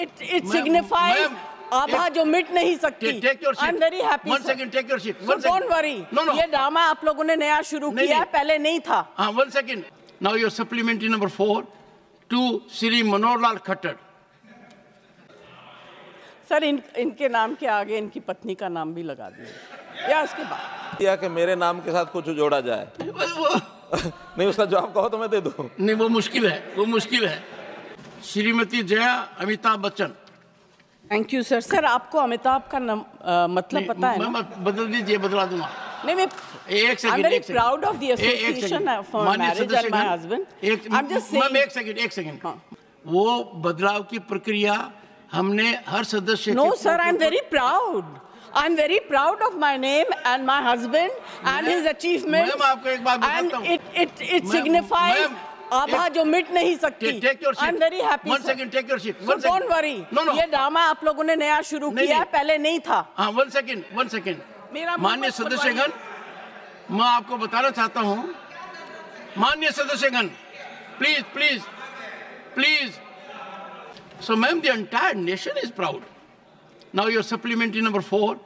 it signifies आभा जो मिट नहीं सकती। I'm very happy. One second, take your seat. So don't worry. No. ये ड्रामा आप लोगों ने नया शुरू किया है, पहले नहीं था। हाँ, 1 second. Now your supplementary number 4 to Shri Manohar Lal Khattar. Sir इनके नाम के आगे इनकी पत्नी का नाम भी लगा दिया या उसके बाद किया कि मेरे नाम के साथ कुछ जोड़ा जाए। नहीं, उसका जवाब कहो तो मैं दे दूं। नहीं, वो मुश्किल है। Shrimati Jaya Amitabh Bachchan. Thank you sir. Sir आपको अमिताभ का मतलब पता है ना? बदल दीजिए, बदला दूंगा। नहीं, मैं एक second, I'm very proud of the association for marriage and my husband. I'm just saying. एक सेकंड। वो बदलाव की प्रक्रिया हमने हर सदस्य। No sir, I'm very proud. I'm very proud of my name and my husband and his achievements. Ma'am, आपको एक बात बताता हूँ। And it signifies आभा जो मिट नहीं सकती। I'm very happy. 1 second, take your seat. So don't worry. No. ये ड्रामा आप लोगों ने नया शुरू किया है, पहले नहीं था। हाँ, 1 second. माननीय सदस्यगण, मैं आपको बताना चाहता हूँ, माननीय सदस्यगण, please. So, ma'am, the entire nation is proud. Now, your supplementary number 4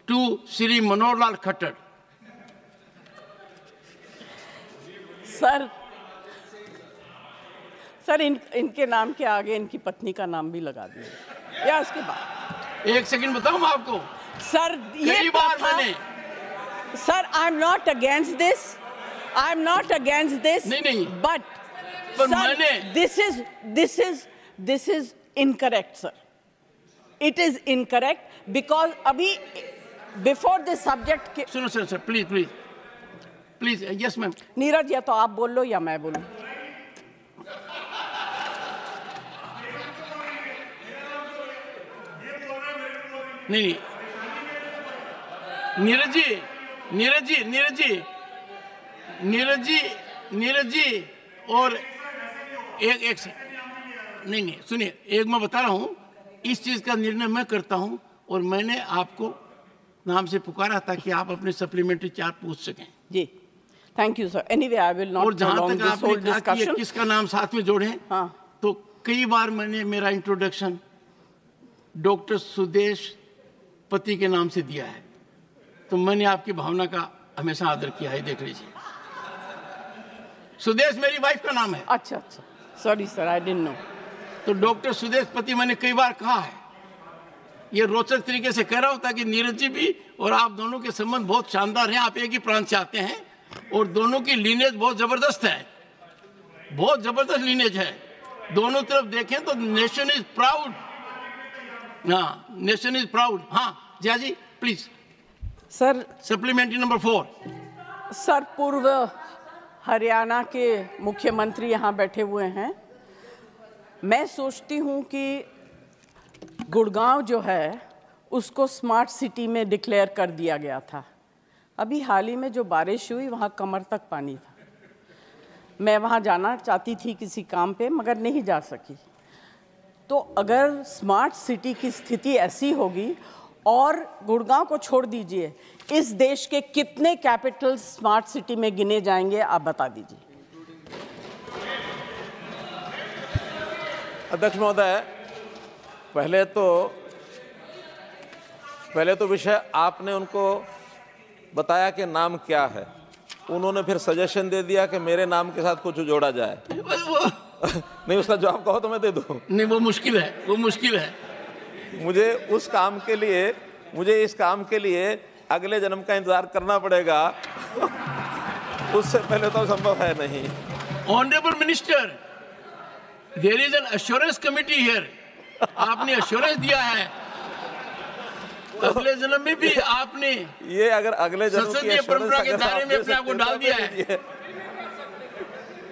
to Shri Manohar Lal Khattar. Sir इनके नाम के आगे इनकी पत्नी का नाम भी लगा दिया या उसके बाद। एक सेकंड बताऊं मैं आपको। सर ये कई बार मैंने। Sir I am not against this. नहीं। बट मैंने this is incorrect sir. It is incorrect because अभी बिफोर दिस सब्जेक्ट। सुनो sir, please. Yes ma'am. Neeraj, या तो आप बोल लो या मैं बोलूं। नहीं, नीरज जी और एक से नहीं, सुनिए, एक मैं बता रहा हूँ, इस चीज का निर्णय मैं करता हूँ और मैंने आपको नाम से पुकारा ताकि आप अपने सप्लीमेंट्री चार्ट पूछ सकें। जी, thank you sir. Anyway I will not. और जहाँ तक आपने कहा कि किसका नाम साथ में जोड़े, हाँ, तो कई बार मैंने मेरा इंट्रोडक्शन डॉक्टर सुदेश पति के नाम से दिया है, तो मैंने आपकी भावना का हमेशा आदर किया है। देख लीजिए, सुदेश मेरी वाइफ का नाम है। अच्छा, sorry sir, I didn't know. तो डॉक्टर सुदेश पति मैंने कई बार कहा है। ये रोचक तरीके से कह रहा हूं ताकि नीरज जी भी और आप दोनों के संबंध बहुत शानदार हैं। आप एक ही प्रांत से आते हैं और दोनों की लीनेज बहुत जबरदस्त है, बहुत जबरदस्त लीनेज है। दोनों तरफ देखें तो नेशन इज प्राउड। हाँ, नेशन इज प्राउड। हाँ Jaya ji, please. Sir supplementary number 4। Sir, पूर्व हरियाणा के मुख्यमंत्री यहाँ बैठे हुए हैं। मैं सोचती हूँ कि गुड़गांव जो है उसको स्मार्ट सिटी में डिक्लेयर कर दिया गया था। अभी हाल ही में जो बारिश हुई वहाँ कमर तक पानी था। मैं वहाँ जाना चाहती थी किसी काम पे, मगर नहीं जा सकी। तो अगर स्मार्ट सिटी की स्थिति ऐसी होगी, और गुड़गांव को छोड़ दीजिए, इस देश के कितने कैपिटल स्मार्ट सिटी में गिने जाएंगे, आप बता दीजिए। अध्यक्ष महोदय, पहले तो विषय आपने उनको बताया कि नाम क्या है, उन्होंने फिर सजेशन दे दिया कि मेरे नाम के साथ कुछ जोड़ा जाए। नहीं, उसका जवाब कहो तो मैं दे दूं। नहीं, वो मुश्किल है। मुझे इस काम के लिए अगले जन्म का इंतजार करना पड़ेगा। उससे पहले तो संभव है नहीं। Honourable minister, there is an assurance committee here. आपने एश्योरेंस दिया है, अगले जन्म में भी आपने ये अगर अगले जन्म संसदीय परंपरा के दायरे में अपने आप को डाल दिया है।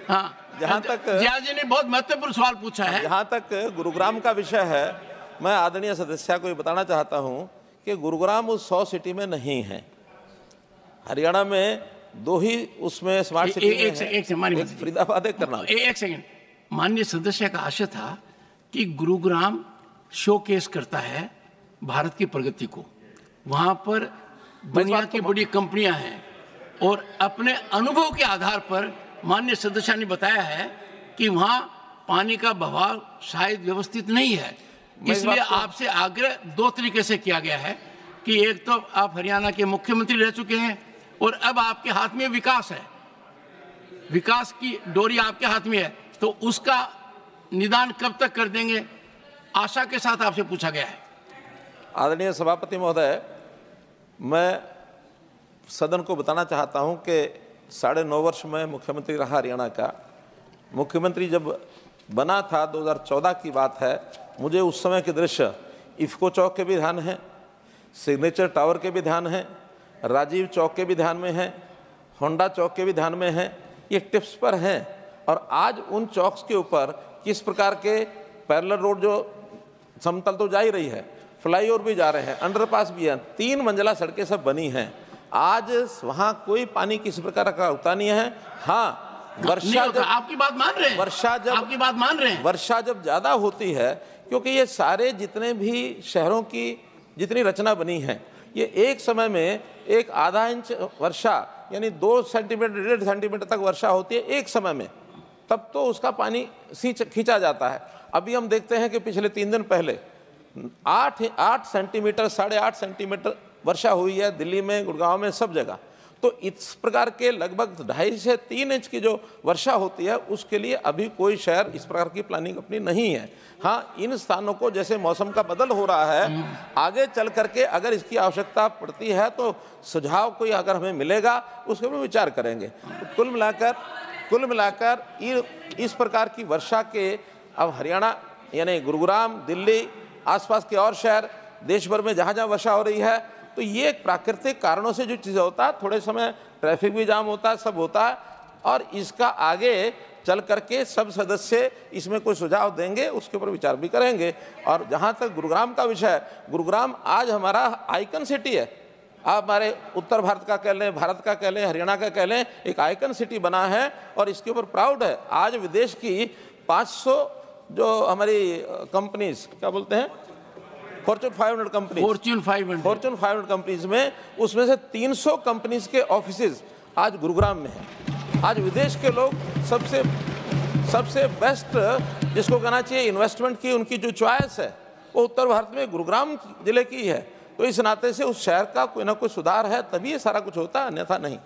हाँ, जहाँ तक जया जी ने बहुत महत्वपूर्ण सवाल पूछा है। जहाँ तक गुरुग्राम का विषय है, मैं आदरणीय सदस्य को ये बताना चाहता हूँ कि गुरुग्राम उस 100 सिटी में नहीं है। हरियाणा में 2 ही उसमें स्मार्ट सिटी में है, एक फरीदाबाद, एक करनाल। एक सेकंड, माननीय सदस्य का आशय था कि गुरुग्राम शोकेस करता है भारत की प्रगति को। वहां पर दुनिया की बड़ी कंपनियां हैं और अपने अनुभव के आधार पर माननीय सदस्य ने बताया है कि वहां पानी का बहाव शायद व्यवस्थित नहीं है, इसलिए आपसे आग्रह दो तरीके से किया गया है कि एक तो आप हरियाणा के मुख्यमंत्री रह चुके हैं और अब आपके हाथ में विकास है, विकास की डोरी आपके हाथ में है, तो उसका निदान कब तक कर देंगे, आशा के साथ आपसे पूछा गया है। आदरणीय सभापति महोदय, मैं सदन को बताना चाहता हूं कि 9.5 वर्ष में मुख्यमंत्री रहा हरियाणा का। मुख्यमंत्री जब बना था 2014 की बात है, मुझे उस समय के दृश्य इफ्को चौक के भी ध्यान है, सिग्नेचर टावर के भी ध्यान है, राजीव चौक के भी ध्यान में है, होंडा चौक के भी ध्यान में है। ये टिप्स पर हैं और आज उन चौक्स के ऊपर किस प्रकार के पैरेलल रोड, जो समतल तो जा ही रही है, फ्लाईओवर भी जा रहे हैं, अंडरपास भी है, 3 मंजिला सड़कें सब बनी हैं। आज वहाँ कोई पानी किसी प्रकार का होता नहीं है। हाँ, वर्षा जब, आपकी बात मान रहे हैं, वर्षा जब, आपकी बात मान रहे हैं, वर्षा जब ज्यादा होती है, क्योंकि ये सारे जितने भी शहरों की जितनी रचना बनी है, ये एक समय में एक आधा इंच वर्षा यानी 2 सेंटीमीटर 1.5 सेंटीमीटर तक वर्षा होती है एक समय में, तब तो उसका पानी खींचा जाता है। अभी हम देखते हैं कि पिछले 3 दिन पहले 8 सेंटीमीटर 8.5 सेंटीमीटर वर्षा हुई है दिल्ली में, गुड़गांव में, सब जगह। तो इस प्रकार के लगभग 2.5 से 3 इंच की जो वर्षा होती है, उसके लिए अभी कोई शहर इस प्रकार की प्लानिंग अपनी नहीं है। हाँ, इन स्थानों को जैसे मौसम का बदल हो रहा है, आगे चल करके अगर इसकी आवश्यकता पड़ती है तो सुझाव कोई अगर हमें मिलेगा उसके ऊपर विचार करेंगे। तो कुल मिलाकर इस प्रकार की वर्षा के अब हरियाणा यानी गुरुग्राम, दिल्ली, आसपास के और शहर, देश भर में जहाँ जहाँ वर्षा हो रही है, तो ये प्राकृतिक कारणों से जो चीज़ होता है, थोड़े समय ट्रैफिक भी जाम होता है, सब होता है, और इसका आगे चल करके सब सदस्य इसमें कोई सुझाव देंगे, उसके ऊपर विचार भी करेंगे। और जहाँ तक गुरुग्राम का विषय है, गुरुग्राम आज हमारा आइकन सिटी है। आप हमारे उत्तर भारत का कह लें, भारत का कह लें, हरियाणा का कह लें, एक आइकन सिटी बना है और इसके ऊपर प्राउड है। आज विदेश की 500 जो हमारी कंपनीज, क्या बोलते हैं, फॉर्च्यून 500 कंपनीज में, उसमें से 300 कंपनीज के ऑफिसेज आज गुरुग्राम में हैं। आज विदेश के लोग सबसे बेस्ट जिसको कहना चाहिए इन्वेस्टमेंट की उनकी जो चॉइस है, वो उत्तर भारत में गुरुग्राम जिले की है। तो इस नाते से उस शहर का कोई ना कोई सुधार है, तभी ये सारा कुछ होता है, अन्यथा नहीं।